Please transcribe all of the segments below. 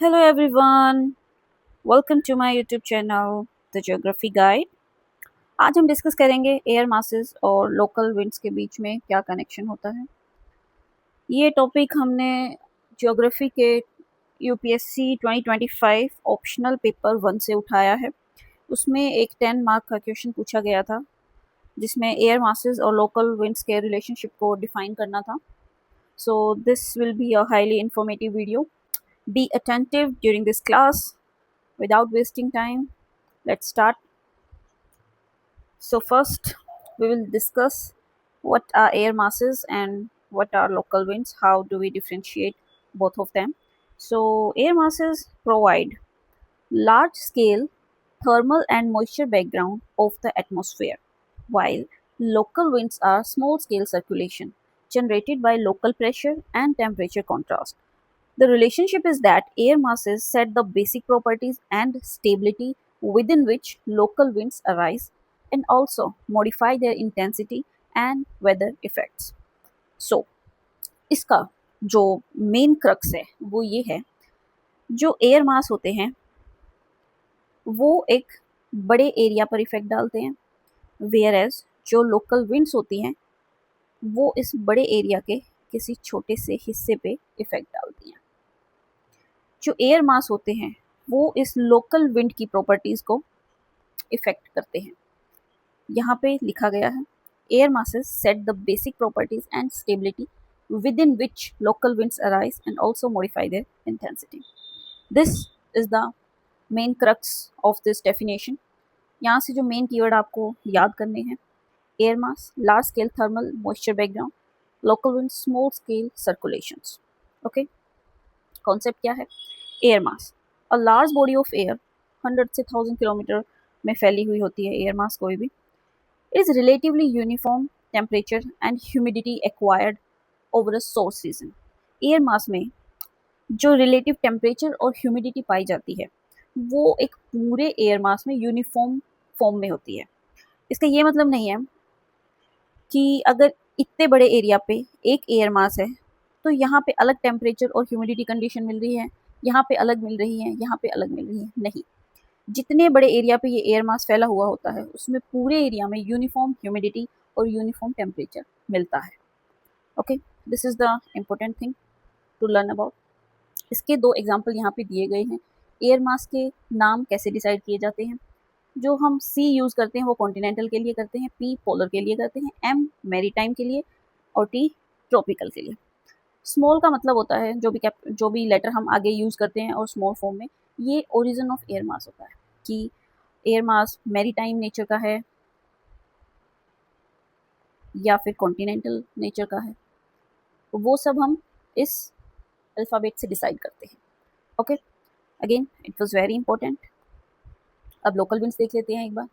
Hello everyone, welcome to my YouTube channel The Geography Guide। आज हम discuss करेंगे air masses और local winds के बीच में क्या कनेक्शन होता है। ये टॉपिक हमने ज्योग्राफी के यूपीएससी 2025 ऑप्शनल पेपर 1 से उठाया है। उसमें एक 10 मार्क का क्वेश्चन पूछा गया था जिसमें एयर मासेस और लोकल विंड्स के रिलेशनशिप को डिफाइन करना था। So this will be a highly informative video. Be attentive during this class. Without wasting time, let's start. So first, we will discuss what are air masses and what are local winds. How do we differentiate both of them? So air masses provide large scale thermal and moisture background of the atmosphere, while local winds are small scale circulation generated by local pressure and temperature contrast. The relationship is that air masses set the basic properties and stability within which local winds arise and also modify their intensity and weather effects. So, इसका जो main crux है वो ये है, जो air mass होते हैं वो एक बड़े एरिया पर इफेक्ट डालते हैं, वेयर एज जो लोकल विंड्स होती हैं वो इस बड़े एरिया के किसी छोटे से हिस्से पे इफेक्ट डालती हैं। जो एयर मास होते हैं वो इस लोकल विंड की प्रॉपर्टीज को इफेक्ट करते हैं। यहाँ पे लिखा गया है air masses set the basic properties and stability with in which local winds arise and also modify there intensity. This is the main crux of this definition. यहाँ से जो मेन कीवर्ड आपको याद करने हैं, air mass, large scale thermal moisture background, local wind, small scale circulations. Okay, concept क्या है? Air mass, a large body of air, 100 से 1000 किलोमीटर में फैली हुई होती है एयर मास कोई भी, is relatively uniform temperature and humidity acquired over a source region. Air mass में जो रिलेटिव टेम्परेचर और ह्यूमिडिटी पाई जाती है वो एक पूरे एयर मास में यूनिफॉर्म फॉर्म में होती है। इसका ये मतलब नहीं है कि अगर इतने बड़े एरिया पे एक एयर मास है तो यहाँ पे अलग टेम्परेचर और ह्यूमिडिटी कंडीशन मिल रही है, यहाँ पे अलग मिल रही है, यहाँ पे अलग मिल रही है। नहीं, जितने बड़े एरिया पे ये एयर मास फैला हुआ होता है उसमें पूरे एरिया में यूनिफॉर्म ह्यूमिडिटी और यूनिफॉर्म टेम्परेचर मिलता है। Okay, this is the important thing to learn about. इसके दो एग्जाम्पल यहाँ पे दिए गए हैं। एयर मास के नाम कैसे डिसाइड किए जाते हैं? जो हम सी यूज़ करते हैं वो कॉन्टिनेंटल के लिए करते हैं, पी पोलर के लिए करते हैं, एम मैरीटाइम के लिए और टी ट्रॉपिकल के लिए। स्मॉल का मतलब होता है जो भी लेटर हम आगे यूज़ करते हैं और स्मॉल फॉर्म में, ये ओरिजिन ऑफ एयर मास होता है कि एयर मास मैरीटाइम नेचर का है या फिर कॉन्टिनेंटल नेचर का है, तो वो सब हम इस अल्फ़ाबेट से डिसाइड करते हैं। Okay, again it was very important. अब लोकल विंड्स देख लेते हैं एक बार।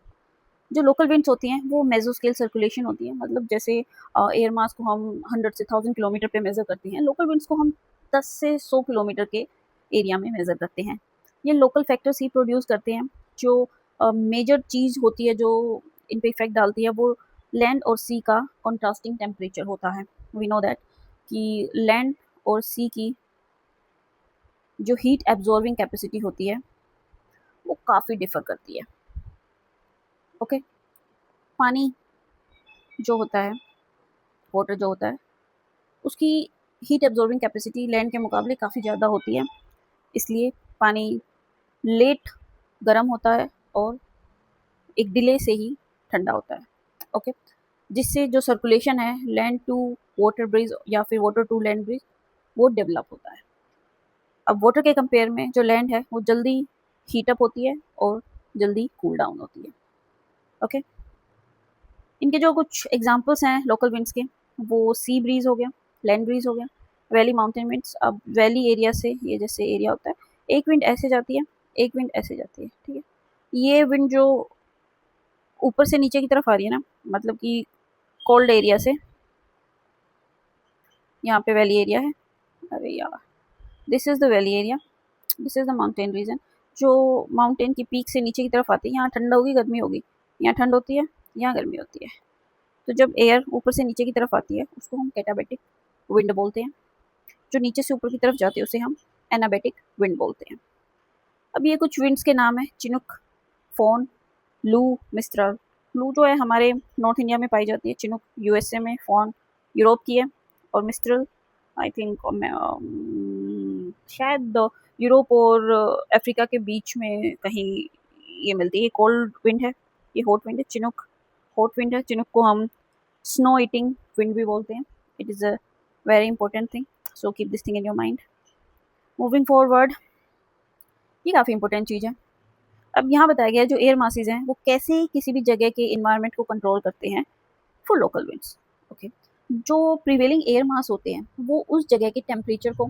जो लोकल विंड्स होती हैं वो मेजो स्केल सर्कुलेशन होती है, मतलब जैसे एयर मास को हम 100 से 1000 किलोमीटर पे मेज़र करते हैं, लोकल विंड्स को हम 10 से 100 किलोमीटर के एरिया में मेज़र करते हैं। ये लोकल फैक्टर्स ही प्रोड्यूस करते हैं। जो मेजर चीज़ होती है जो इन पे इफेक्ट डालती है वो लैंड और सी का कॉन्ट्रास्टिंग टेम्परेचर होता है। वी नो दैट कि लैंड और सी की जो हीट एब्जॉर्बिंग कैपेसिटी होती है वो काफ़ी डिफर करती है। ओके, पानी जो होता है, वाटर जो होता है, उसकी हीट एब्जॉर्बिंग कैपेसिटी लैंड के मुकाबले काफ़ी ज़्यादा होती है, इसलिए पानी लेट गर्म होता है और एक डिले से ही ठंडा होता है। ओके, जिससे जो सर्कुलेशन है लैंड टू वाटर ब्रिज या फिर वाटर टू लैंड ब्रिज वो डेवलप होता है। अब वाटर के कंपेयर में जो लैंड है वो जल्दी हीटअप होती है और जल्दी कूल डाउन होती है। ओके, इनके जो कुछ एग्जांपल्स हैं लोकल विंड्स के, वो सी ब्रीज हो गया, लैंड ब्रीज हो गया, वैली माउंटेन विंड्स। अब वैली एरिया से ये जैसे एरिया होता है, एक विंड ऐसे जाती है, एक विंड ऐसे जाती है, ठीक है। ये विंड जो ऊपर से नीचे की तरफ आ रही है ना, मतलब कि कोल्ड एरिया से, यहाँ पे वैली एरिया है, अरे यार, this is the valley area, this is the mountain region. जो माउंटेन की पीक से नीचे की तरफ आती है, यहाँ ठंड होगी, गर्मी होगी, यहाँ ठंड होती है, यहाँ गर्मी होती है। तो जब एयर ऊपर से नीचे की तरफ आती है उसको हम कैटाबैटिक विंड बोलते हैं, जो नीचे से ऊपर की तरफ जाती है उसे हम एनाबेटिक विंड बोलते हैं। अब ये कुछ विंड्स के नाम है, चिनुक, फोन, लू, मिस्ट्रल। लू जो है हमारे नॉर्थ इंडिया में पाई जाती है, चिनुक यूएसए में, फोन यूरोप की है, और मिस्ट्रल आई थिंक शायद यूरोप और अफ्रीका के बीच में कहीं ये मिलती है। ये कोल्ड विंड है, ये हॉट विंड है। चिनुक हॉट विंड है। चिनुक को हम स्नो ईटिंग विंड भी बोलते हैं। It is a very important thing, so keep this thing in your mind. Moving forward, ये काफ़ी इंपॉर्टेंट चीज़ है। अब यहाँ बताया गया है जो एयर मासेज हैं वो कैसे किसी भी जगह के इन्वायरमेंट को कंट्रोल करते हैं फॉर लोकल विंड्स। ओके, जो प्रिवेलिंग एयर मास होते हैं वो उस जगह के टेम्परेचर को,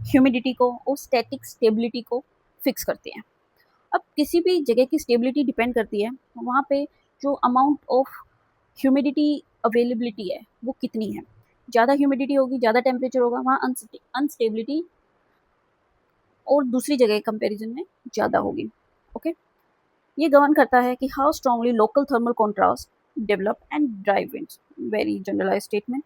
ह्यूमिडिटी को और स्टैटिक स्टेबिलिटी को फिक्स करते हैं। अब किसी भी जगह की स्टेबिलिटी डिपेंड करती है वहाँ पे जो अमाउंट ऑफ ह्यूमिडिटी अवेलेबिलिटी है वो कितनी है। ज़्यादा ह्यूमिडिटी होगी, ज़्यादा टेम्परेचर होगा, वहाँ अनस्टेबिलिटी और दूसरी जगह कंपैरिजन में ज़्यादा होगी। ओके, ये गवर्न करता है कि how strongly local thermal contrast develop and drive winds. Very generalize statement,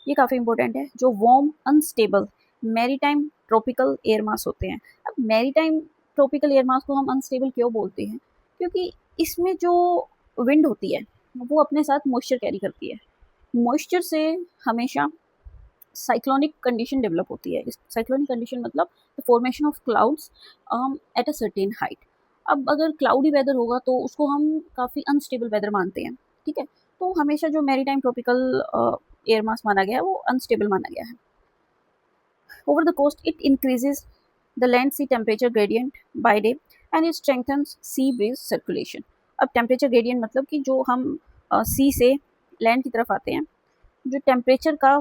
ये काफ़ी इंपॉर्टेंट है। जो warm unstable maritime tropical air mass होते हैं। अब मैरीटाइम ट्रॉपिकल एयर मास को हम अनस्टेबल क्यों बोलते हैं? क्योंकि इसमें जो विंड होती है वो अपने साथ मॉइस्चर कैरी करती है। मॉइस्चर से हमेशा साइक्लोनिक कंडीशन डेवलप होती है। साइक्लोनिक कंडीशन मतलब the formation of clouds at a certain height. अब अगर क्लाउडी वेदर होगा तो उसको हम काफ़ी अनस्टेबल वेदर मानते हैं, ठीक है। तो हमेशा जो मैरीटाइम ट्रॉपिकल एयर मास माना गया है वो अनस्टेबल माना गया है। Over the coast it increases the land sea temperature gradient by day and it strengthens sea breeze circulation. अब टेम्परेचर ग्रेडियंट मतलब कि जो हम सी से लैंड की तरफ आते हैं, जो टेम्परेचर का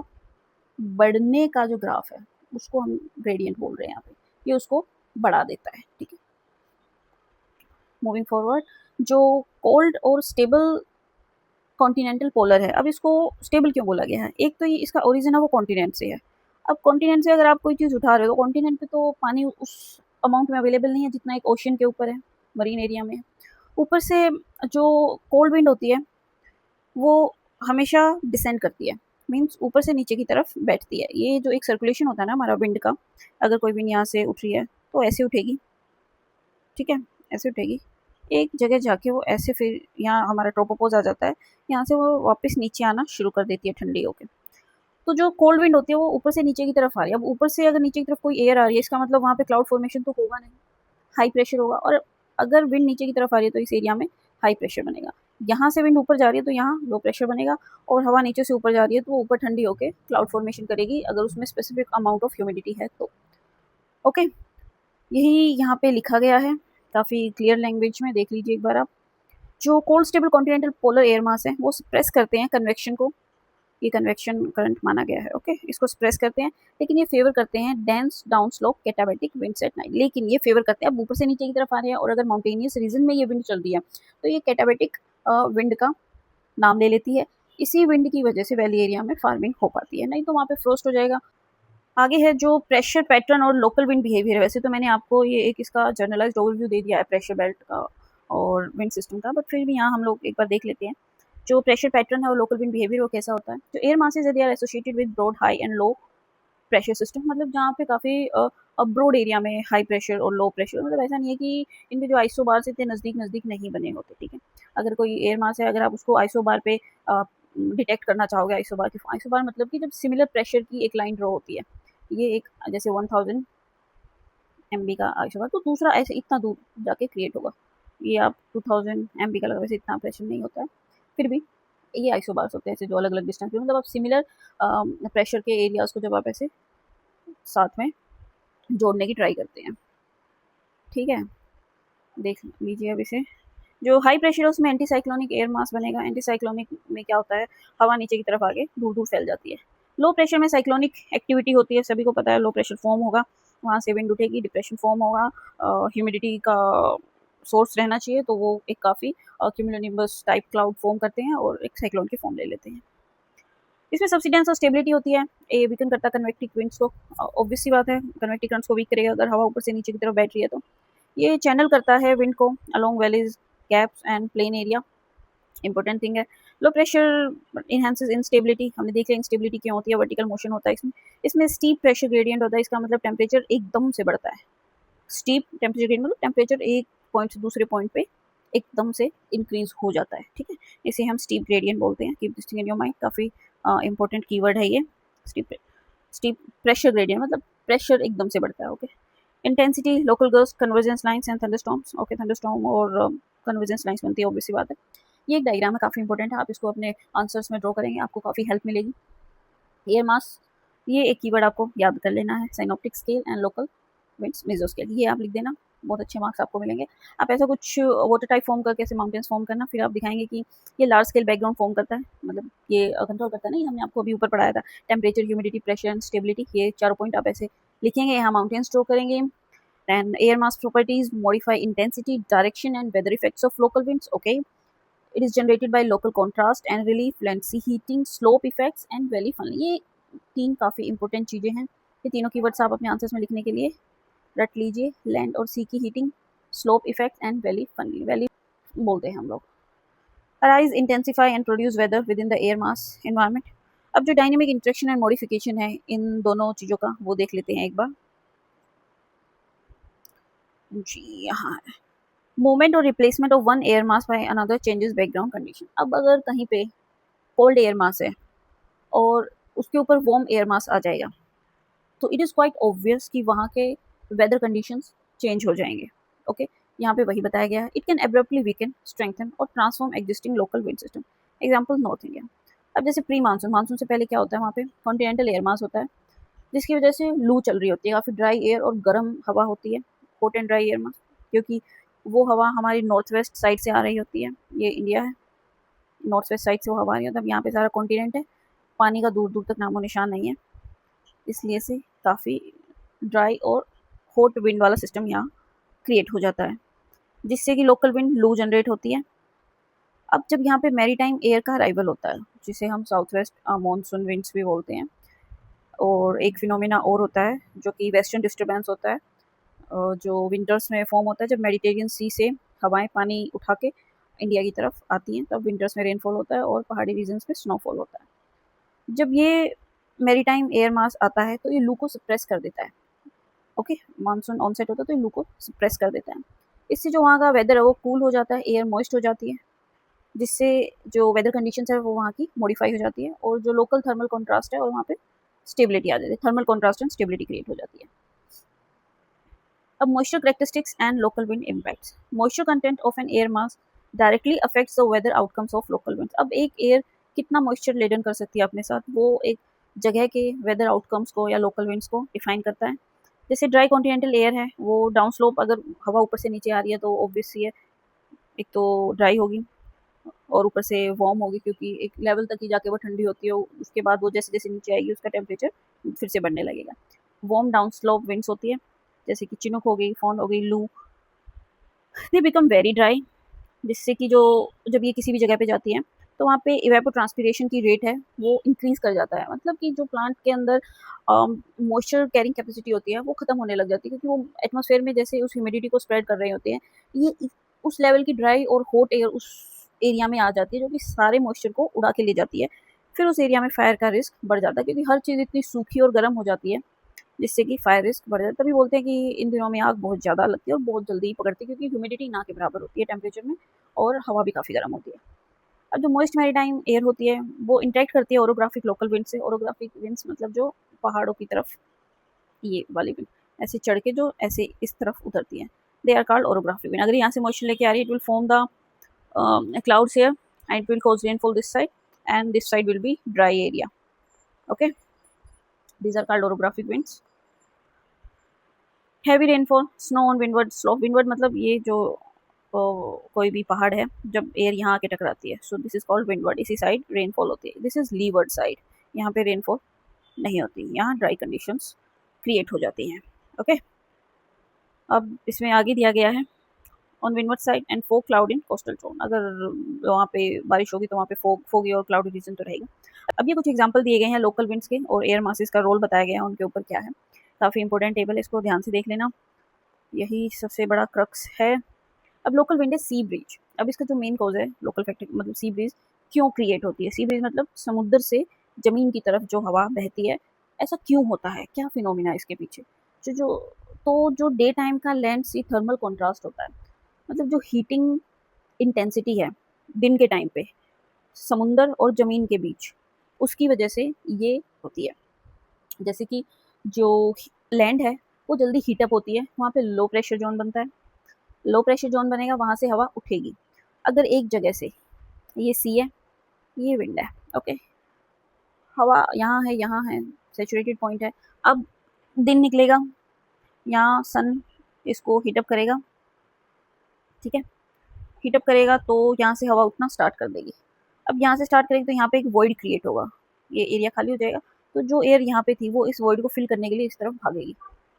बढ़ने का जो ग्राफ है उसको हम ग्रेडियंट बोल रहे हैं यहाँ पे, ये उसको बढ़ा देता है, ठीक है। मूविंग फॉरवर्ड, जो कोल्ड और स्टेबल कॉन्टिनेंटल पोलर है। अब इसको स्टेबल क्यों बोला गया है? एक तो ये इसका ओरिजिन है वो कॉन्टिनेंट से है। अब कॉन्टिनेंट से अगर आप कोई चीज़ उठा रहे हो तो कॉन्टिनेंट पे तो पानी उस अमाउंट में अवेलेबल नहीं है जितना एक ओशन के ऊपर है, मरीन एरिया में। ऊपर से जो कोल्ड विंड होती है वो हमेशा डिसेंड करती है, मीन्स ऊपर से नीचे की तरफ बैठती है। ये जो एक सर्कुलेशन होता है ना हमारा विंड का, अगर कोई विंड यहाँ से उठ रही है तो ऐसे उठेगी, ठीक है, ऐसे उठेगी, एक जगह जाके वो ऐसे फिर यहाँ हमारा ट्रोपोपोज आ जाता है, यहाँ से वो वापस नीचे आना शुरू कर देती है ठंडी होके। तो जो कोल्ड विंड होती है वो ऊपर से नीचे की तरफ आ रही है। अब ऊपर से अगर नीचे की तरफ कोई एयर आ रही है इसका मतलब वहाँ पे क्लाउड फॉर्मेशन तो होगा नहीं, हाई प्रेशर होगा। और अगर विंड नीचे की तरफ आ रही है तो इस एरिया में हाई प्रेशर बनेगा। यहाँ से विंड ऊपर जा रही है तो यहाँ लो प्रेशर बनेगा, और हवा नीचे से ऊपर जा रही है तो वो ऊपर ठंडी होकर क्लाउड फॉर्मेशन करेगी अगर उसमें स्पेसिफिक अमाउंट ऑफ ह्यूमिडिटी है तो। ओके, यही यहाँ पे लिखा गया है काफ़ी क्लियर लैंग्वेज में, देख लीजिए एक बार आप। जो cold stable continental polar air mass है वो सप्रेस करते हैं कन्वेक्शन को, ये कन्वेक्शन करंट माना गया है। ओके, इसको सप्रेस करते हैं, लेकिन ये फेवर करते हैं dense down slope katabatic winds at night. लेकिन ये फेवर करते हैं, अब ऊपर से नीचे की तरफ आ रहे हैं और अगर माउंटेनियस रीजन में ये विंड चल रही है तो ये कैटाबेटिक विंड का नाम ले लेती है। इसी विंड की वजह से वैली एरिया में फार्मिंग हो पाती है, नहीं तो वहाँ पे फ्रोस्ट हो जाएगा। आगे है जो प्रेशर पैटर्न और लोकल विंड बिहेवियर है। वैसे तो मैंने आपको ये एक इसका जर्नलाइज्ड ओवरव्यू दे दिया है प्रेशर बेल्ट का और विंड सिस्टम का, बट फिर भी यहाँ हम लोग एक बार देख लेते हैं जो प्रेशर पैटर्न है और लोकल विंड बिहेवियर वो कैसा होता है। जो एयर मासेज है they are associated with broad high and low pressure system, मतलब जहाँ पे काफ़ी ब्रॉड एरिया में हाई प्रेशर और लो प्रेशर, मतलब ऐसा नहीं है कि इनके जो आइसोबार से इतने नज़दीक नज़दीक नहीं बने होते, ठीक है। अगर कोई एयर मास है, अगर आप उसको आइसोबार पे डिटेक्ट करना चाहोगे, आइसोबार मतलब कि जब सिमिलर प्रेशर की एक लाइन ड्रॉ होती है, ये एक जैसे 1000 MB का आइसोबार, तो दूसरा ऐसे इतना दूर जाके क्रिएट होगा। ये आप 2000 MB का लगा, वैसे इतना प्रेशर नहीं होता है, फिर भी ये आइसोबार्स होते हैं ऐसे जो अलग अलग डिस्टेंस पे, मतलब आप सिमिलर प्रेशर के एरियाज़ को जब आप ऐसे साथ में जोड़ने की ट्राई करते हैं, ठीक है। देख लीजिए अब इसे, जो हाई प्रेशर है उसमें एंटी साइक्लोनिक एयर मास बनेगा। एंटी साइक्लोनिक में क्या होता है, हवा नीचे की तरफ आगे दूर दूर फैल जाती है। लो प्रेशर में साइक्लोनिक एक्टिविटी होती है, सभी को पता है, लो प्रेशर फॉर्म होगा, वहाँ से विंड उठेगी, डिप्रेशन फॉर्म होगा, ह्यूमिडिटी का सोर्स रहना चाहिए, तो वो एक काफ़ी क्यूमुलोनिम्बस टाइप क्लाउड फॉर्म करते हैं और एक साइक्लोन की फॉर्म ले लेते हैं। इसमें सब्सिडेंस और स्टेबिलिटी होती है, ये वीकन करता है कन्वेक्टिव विंड्स को। ऑब्वियस सी बात है, कन्वेक्टिव करंट्स को वीक करेगा अगर हवा ऊपर से नीचे की तरफ बैठ रही है तो। ये चैनल करता है विंड को along valleys, gaps and plain area, important thing है। लो प्रेशर इनहेंसेस इंस्टेबिलिटी, हमने देख लिया इंस्टेबिलिटी क्यों होती है, वर्टिकल मोशन होता है इसमें। इसमें स्टीप प्रेशर ग्रेडियंट होता है, इसका मतलब टेम्परेचर एकदम से बढ़ता है। स्टीप टेम्परेचर ग्रेडियंट मतलब टेम्परेचर एक पॉइंट से दूसरे पॉइंट पे एकदम से इंक्रीज हो जाता है, ठीक है। इसे हम स्टीप ग्रेडियंट बोलते हैं। Keep this thing in your mind, काफ़ी इंपॉर्टेंट कीवर्ड है ये। स्टीप स्टीप प्रेशर ग्रेडियंट मतलब प्रेशर एकदम से बढ़ता है, okay. Intensity, local gust, convergence lines and thunderstorms, okay. Thunderstorm और कन्वर्जेंस लाइन्स बनती है, ऑब्वियस सी बात है। ये एक डायग्राम है, काफ़ी इंपॉर्टेंट है, आप इसको अपने आंसर्स में ड्रॉ करेंगे, आपको काफ़ी हेल्प मिलेगी। एयर मास, ये एक कीवर्ड आपको याद कर लेना है। Synoptic scale and local winds mesoscale, ये आप लिख देना, बहुत अच्छे मार्क्स आपको मिलेंगे। आप ऐसा कुछ वाटर टाइप फॉर्म करके ऐसे माउंटेन्स फॉर्म करना, फिर आप दिखाएंगे कि ये लार्ज स्केल बैकग्राउंड फॉर्म करता है, मतलब ये कंट्रोल करता है ना, ये हमने आपको अभी ऊपर पढ़ाया था, temperature, humidity, pressure and stability, ये चारों पॉइंट आप ऐसे लिखेंगे, यहाँ माउंटेन्स ड्रॉ करेंगे। Then air mass properties modify intensity, direction and weather effects of local winds, okay. It is generated by local contrast and relief, land sea heating, slope effects and valley funneling, ये तीन काफ़ी important चीज़ें हैं। ये तीनों keywords आप अपने answers में लिखने के लिए रट लीजिए, लैंड और सी की heating, slope effect and valley funneling, valley बोलते हैं हम लोग। Arise, intensify and produce weather within the air mass environment. अब जो डायनेमिक इंटरेक्शन एंड मॉडिफिकेशन है इन दोनों चीज़ों का, वो देख लेते हैं एक बार जी। यहाँ है मूवमेंट और replacement of one air mass by another changes background condition. अब अगर कहीं पे कोल्ड एयर मास है और उसके ऊपर वार्म एयर मास आ जाएगा, तो इट इज़ क्वाइट ऑब्वियस कि वहाँ के वेदर कंडीशंस चेंज हो जाएंगे, ओके। यहाँ पे वही बताया गया है। It can abruptly weaken, strengthen और transform existing local wind system. Example north India. अब जैसे प्री मानसून, मानसून से पहले क्या होता है, वहाँ पे कॉन्टिनेंटल एयर मास होता है, जिसकी वजह से लू चल रही होती है, काफ़ी ड्राई एयर और गर्म हवा होती है, hot and dry air mass, क्योंकि वो हवा हमारी नॉर्थ वेस्ट साइड से आ रही होती है। ये इंडिया है, नॉर्थ वेस्ट साइड से वो हवा आ रही होती है। अब यहाँ पे सारा कॉन्टिनेंट है, पानी का दूर दूर तक नामो निशान नहीं है, इसलिए से काफ़ी ड्राई और हॉट विंड वाला सिस्टम यहाँ क्रिएट हो जाता है, जिससे कि लोकल विंड लू जनरेट होती है। अब जब यहाँ पे मैरीटाइम एयर का अराइवल होता है, जिसे हम साउथ वेस्ट मानसून विंड्स भी बोलते हैं, और एक फिनोमेना और होता है जो कि वेस्टर्न डिस्टर्बेंस होता है, जो विंटर्स में फॉर्म होता है जब मेडिटेरियन सी से हवाएं पानी उठा के इंडिया की तरफ आती हैं, तब विंटर्स में रेनफॉल होता है और पहाड़ी रीजन्स में स्नोफॉल होता है। जब ये मैरीटाइम एयर मास आता है तो ये लू को सप्रेस कर देता है, ओके। मानसून ऑनसेट होता है तो ये लू को सप्रेस कर देता है। इससे जो वहाँ का वेदर है वो कूल हो जाता है, एयर मॉइस्ट हो जाती है, जिससे जो वेदर कंडीशंस है वो वहाँ की मॉडिफाई हो जाती है, और जो लोकल थर्मल कॉन्ट्रास्ट है और वहाँ पे स्टेबिलिटी आ जाती है, thermal contrast and stability create हो जाती है। अब moisture characteristics and local wind impacts. Moisture content of an air mass directly affects the weather outcomes of local winds. अब एक एयर कितना मॉइस्चर लेडन कर सकती है अपने साथ, वो एक जगह के वेदर आउटकम्स को या लोकल विंड्स को डिफाइन करता है। जैसे ड्राई कॉन्टिनेंटल एयर है, वो डाउन स्लोप अगर हवा ऊपर से नीचे आ रही है तो ऑब्वियस ही है, एक तो ड्राई होगी और ऊपर से वार्म होगी, क्योंकि एक लेवल तक ही जाके वो ठंडी होती है, उसके बाद वो जैसे जैसे नीचे आएगी उसका टेम्परेचर फिर से बढ़ने लगेगा। वार्म डाउन स्लोप विंड्स होती है, जैसे कि चिनुक हो गई, फॉन हो गई, लू, दे बिकम वेरी ड्राई, जिससे कि जो जब ये किसी भी जगह पे जाती है तो वहाँ पे इवेपोट्रांसपिरेशन की रेट है वो इंक्रीज़ कर जाता है, मतलब कि जो प्लांट के अंदर मॉइस्चर कैरिंग कैपेसिटी होती है वो ख़त्म होने लग जाती है, क्योंकि वो एटमॉस्फेयर में जैसे उस ह्यूमिडिटी को स्प्रेड कर रहे होते हैं, ये उस लेवल की ड्राई और हॉट एयर उस एरिया में आ जाती है, जो कि सारे मॉइस्चर को उड़ा के ले जाती है। फिर उस एरिया में फायर का रिस्क बढ़ जाता है, क्योंकि हर चीज़ इतनी सूखी और गर्म हो जाती है, जिससे कि फायर रिस्क बढ़ जाता है। तभी बोलते हैं कि इन दिनों में आग बहुत ज़्यादा लगती है और बहुत जल्दी ही पकड़ती है, क्योंकि ह्यूमिडिटी ना के बराबर होती है टेम्परेचर में, और हवा भी काफ़ी गर्म होती है। अब जो मॉइस्ट मैरीटाइम एयर होती है वो इंटरेक्ट करती है ओरोग्राफिक लोकल विंड से। ओरोग्राफिक विंड्स मतलब जो पहाड़ों की तरफ, ये वाली विंड ऐसे चढ़ के जो ऐसे इस तरफ उतरती है, they are called orographic wind. अगर यहाँ से मॉइस्चर लेके आ रही है, it will form the clouds here and it will cause rainfall this side, and this side will be dry area, okay. These are called orographic winds. Heavy rainfall, snow on windward slope. Windward मतलब ये जो कोई भी पहाड़ है जब air यहाँ आके टकराती है, so this is called windward. इसी साइड रेनफॉल होती है, दिस इज लीवर्ड साइड, यहाँ पे रेनफॉल नहीं होती, यहाँ ड्राई कंडीशंस क्रिएट हो जाती हैं, ओके। अब इसमें आगे दिया गया है on windward side and fog cloud in coastal zone. अगर वहाँ पे बारिश होगी तो वहाँ पे फोगी और क्लाउडी रीजन तो रहेगा। अब ये कुछ एग्जांपल दिए गए हैं लोकल विंड्स के, और एयर मासेस का रोल बताया गया है उनके ऊपर क्या है। काफ़ी इंपॉर्टेंट टेबल है, इसको ध्यान से देख लेना, यही सबसे बड़ा क्रक्स है। अब लोकल विंड है सी ब्रीज। अब इसका जो मेन कॉज है लोकल फैक्टर मतलब सी ब्रीज, क्यों क्रिएट होती है? सी ब्रीज मतलब समुद्र से ज़मीन की तरफ जो हवा बहती है, ऐसा क्यों होता है? क्या फिनोमिना है इसके पीछे? जो जो तो जो डे टाइम का लैंड सी थर्मल कॉन्ट्रास्ट होता है, मतलब जो हीटिंग इंटेंसिटी है दिन के टाइम पे समुंदर और ज़मीन के बीच, उसकी वजह से ये होती है। जैसे कि जो लैंड है वो जल्दी हीट अप होती है, वहाँ पे लो प्रेशर जोन बनता है, लो प्रेशर जोन बनेगा, वहाँ से हवा उठेगी। अगर एक जगह से ये सी है, ये विंड है, ओके, हवा यहाँ है, सैचुरेटेड पॉइंट है। अब दिन निकलेगा, यहाँ सन इसको हीटअप करेगा, ठीक है, हीटअप करेगा तो यहाँ से हवा उठना स्टार्ट कर देगी। अब यहाँ से स्टार्ट करेगी तो यहाँ पे एक वॉइड क्रिएट होगा, ये एरिया खाली हो जाएगा, तो जो एयर यहाँ पे थी वो इस वॉइड को फिल करने के लिए इस तरफ भागेगी,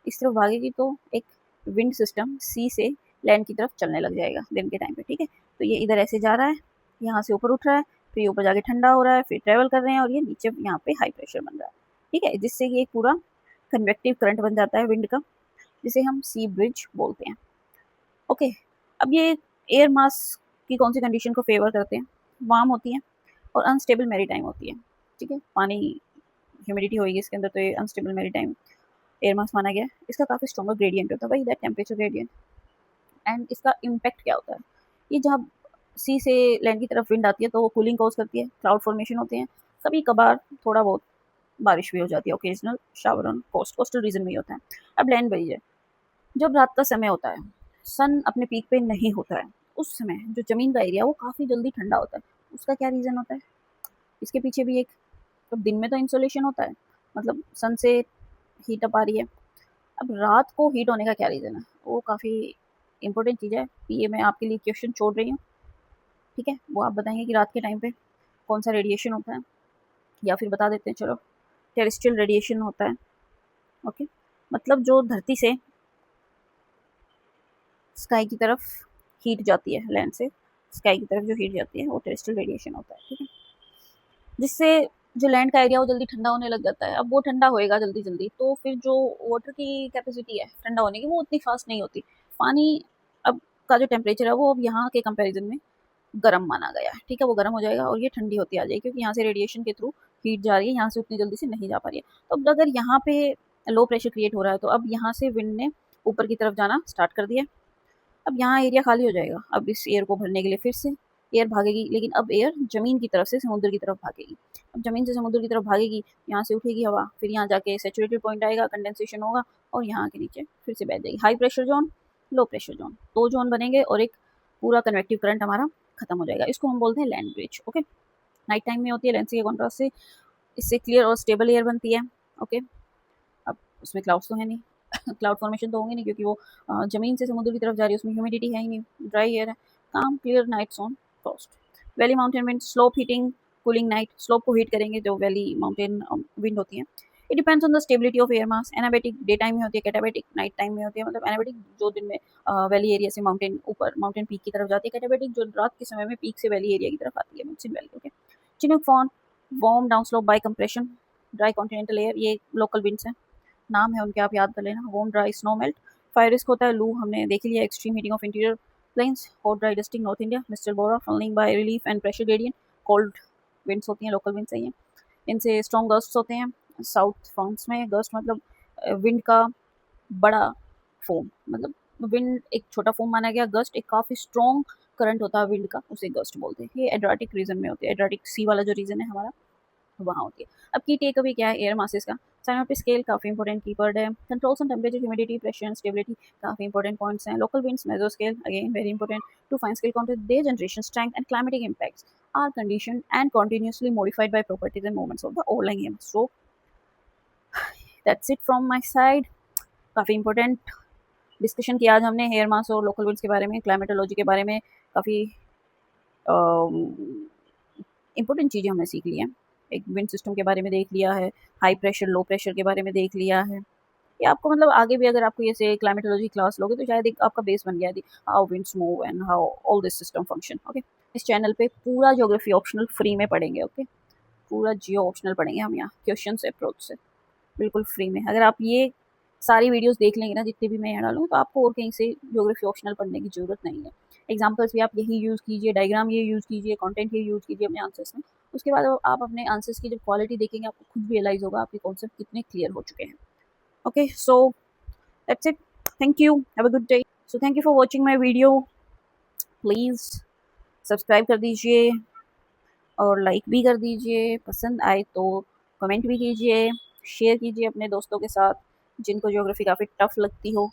इस तरफ भागेगी, तो एक विंड सिस्टम सी से लैंड की तरफ चलने लग जाएगा दिन के टाइम पे, ठीक है। तो ये इधर ऐसे जा रहा है, यहाँ से ऊपर उठ रहा है, फिर ऊपर जाके ठंडा हो रहा है, फिर ट्रेवल कर रहे हैं और ये नीचे यहाँ पे हाई प्रेशर बन रहा है, ठीक है, जिससे ये एक पूरा कन्वेक्टिव करंट बन जाता है विंड का, जिसे हम सी ब्रिज बोलते हैं, ओके। अब ये एयर मास की कौन सी कंडीशन को फेवर करते हैं? वार्म होती है और अनस्टेबल मैरीटाइम होती है, ठीक है, पानी ह्यूमिडिटी होगी इसके अंदर, तो ये अनस्टेबल मैरीटाइम एयर मास माना गया है। इसका काफ़ी स्ट्रॉन्गर ग्रेडियंट होता है, भाई दैट टेम्परेचर ग्रेडियंट। एंड इसका इम्पैक्ट क्या होता है? ये जब सी से लैंड की तरफ विंड आती है तो वो कूलिंग कॉज करती है, क्लाउड फॉर्मेशन होते हैं, कभी कभार थोड़ा बहुत बारिश भी हो जाती है, occasional shower on coastal region में ही होता है। अब लैंड ब्रिज है, जब रात का समय होता है, सन अपने पीक पे नहीं होता है, उस समय जो ज़मीन का एरिया वो काफ़ी जल्दी ठंडा होता है। उसका क्या रीज़न होता है? इसके पीछे भी एक, तो दिन में तो इंसोलेशन होता है, मतलब सन से हीट अप आ रही है। अब रात को हीट होने का क्या रीज़न है? वो काफ़ी इंपॉर्टेंट चीज़ है, ये मैं आपके लिए क्वेश्चन छोड़ रही हूँ, ठीक है। वो आप बताएंगे कि रात के टाइम पे कौन सा रेडिएशन होता है, या फिर बता देते हैं, चलो, टेरेस्ट्रियल रेडिएशन होता है, ओके, मतलब जो धरती से स्काई की तरफ हीट जाती है, लैंड से स्काई की तरफ जो हीट जाती है वो टेरेस्ट्रियल रेडिएशन होता है, ठीक है, जिससे जो लैंड का एरिया वो जल्दी ठंडा होने लग जाता है। अब वो ठंडा होएगा जल्दी जल्दी, तो फिर जो वाटर की कैपेसिटी है ठंडा होने की वो उतनी फास्ट नहीं होती। पानी अब का जो टेम्परेचर है वो अब यहाँ के कंपैरिजन में गर्म माना गया है, ठीक है, वो गर्म हो जाएगा और ये ठंडी होती आ जाएगी, क्योंकि यहाँ से रेडिएशन के थ्रू हीट जा रही है, यहाँ से उतनी जल्दी से नहीं जा पा रही है। तो अब अगर यहाँ पे लो प्रेशर क्रिएट हो रहा है, तो अब यहाँ से विंड ने ऊपर की तरफ जाना स्टार्ट कर दिया। अब यहाँ एरिया खाली हो जाएगा, अब इस एयर को भरने के लिए फिर से एयर भागेगी, लेकिन अब एयर ज़मीन की तरफ से समुद्र की तरफ भागेगी। अब ज़मीन से समुद्र की तरफ भागेगी, यहाँ से उठेगी हवा, फिर यहाँ जाके सैचुरेटेड पॉइंट आएगा, कंडेंसेशन होगा और यहाँ के नीचे फिर से बैठ जाएगी। High pressure zone, low pressure zone, दो जोन बनेंगे और एक पूरा कन्वेक्टिव करंट हमारा खत्म हो जाएगा। इसको हम बोलते हैं land bridge, okay. Night time में होती है, लैंड से कॉन्ट्रास्ट से इससे क्लियर और स्टेबल एयर बनती है, ओके। अब उसमें क्लाउड्स तो है नहीं क्लाउड फॉर्मेशन तो होंगे नहीं, क्योंकि वो ज़मीन से समुद्र की तरफ जा रही है, उसमें ह्यूमिडिटी है ही नहीं, ड्राई एयर है, calm clear nights on coast. Valley mountain wind, slope heating, cooling night, slope को हीट करेंगे जो वैली माउंटेन विंड होती है। It depends on the stability of air mass. Anabatic daytime में होती है, कैटाबेटिक नाइट टाइम में होती है, मतलब एनाबेटिक जो दिन में वैली एरिया से माउंटेन ऊपर माउंटेन पीक की तरफ जाती है, कैटाबेटिक जो रात के समय में पीक से वैली एरिया की तरफ आती है, mixing valley, okay. Chinook form, warm down slope by compression, dry continental air, ये लोकल विंड्स हैं, नाम है उनके, आप याद कर लेना। Warm dry snow melt, fire risk होता है, लू हमने देख लिया, extreme heating of interior plains, hot dry dusting north India, mistral bora, funneling by relief and pressure gradient, cold winds होती हैं, लोकल विंड्स है ये, इनसे स्ट्रॉन्ग गस्ट्स होते हैं। साउथ फ्रांस में गस्ट मतलब विंड का बड़ा फोम, मतलब विंड एक छोटा फोम माना गया, गस्ट एक काफ़ी स्ट्रॉन्ग करंट होता है विंड का, उसे गस्ट बोलते हैं। ये एड्राटिक रीजन में होती है, एड्राटिक सी वाला जो रीजन है हमारा वहाँ होती है। अब की टेक अवे क्या है एयर मासेस का? साइनोपिक स्केल काफ़ी इंपॉर्टेंट कीवर्ड है। Controls on temperature, humidity, pressure and stability काफ़ी इंपॉर्टेंट पॉइंट्स हैं। Local winds, meso scale again very important. To fine scale counter, their generation strength and climatic impacts are conditioned and continuously modified by properties and movements of the overlying EM. So that's it from my side. काफ़ी important discussion किया आज हमने air mass और local winds के बारे में, climatology के बारे में, काफ़ी इंपॉर्टेंट चीज़ें हमने सीख ली हैं। एक विंड सिस्टम के बारे में देख लिया है, हाई प्रेशर लो प्रेशर के बारे में देख लिया है। ये आपको मतलब आगे भी अगर आपको ऐसे क्लाइमेटोलॉजी क्लास लोगे तो शायद एक आपका बेस बन गया है, how winds move and how all this system function, okay. इस चैनल पे पूरा ज्योग्राफी ऑप्शनल फ्री में पढ़ेंगे, ओके, पूरा जियो ऑप्शनल पढ़ेंगे हम यहाँ क्वेश्चन से अप्रोच से, बिल्कुल फ्री में। अगर आप ये सारी वीडियोस देख लेंगे ना जितनी भी मैं यहाँ डालूँ, तो आपको और कहीं से ज्योग्राफी ऑप्शनल पढ़ने की ज़रूरत नहीं है। एग्जाम्पल्स भी आप यही यूज़ कीजिए, डायग्राम ये यूज़ कीजिए, कंटेंट ये यूज़ कीजिए अपने आंसर्स में। उसके बाद आप अपने आंसर्स की जब क्वालिटी देखेंगे, आपको खुद रियलाइज़ होगा आपके कॉन्सेप्ट कितने क्लियर हो चुके हैं। Okay, so that's it. Thank you, have a good day. So thank you for watching my video. Please subscribe कर दीजिए और लाइक भी कर दीजिए। पसंद आए तो कमेंट भी कीजिए, शेयर कीजिए अपने दोस्तों के साथ जिनको ज्योग्राफी काफ़ी टफ लगती हो।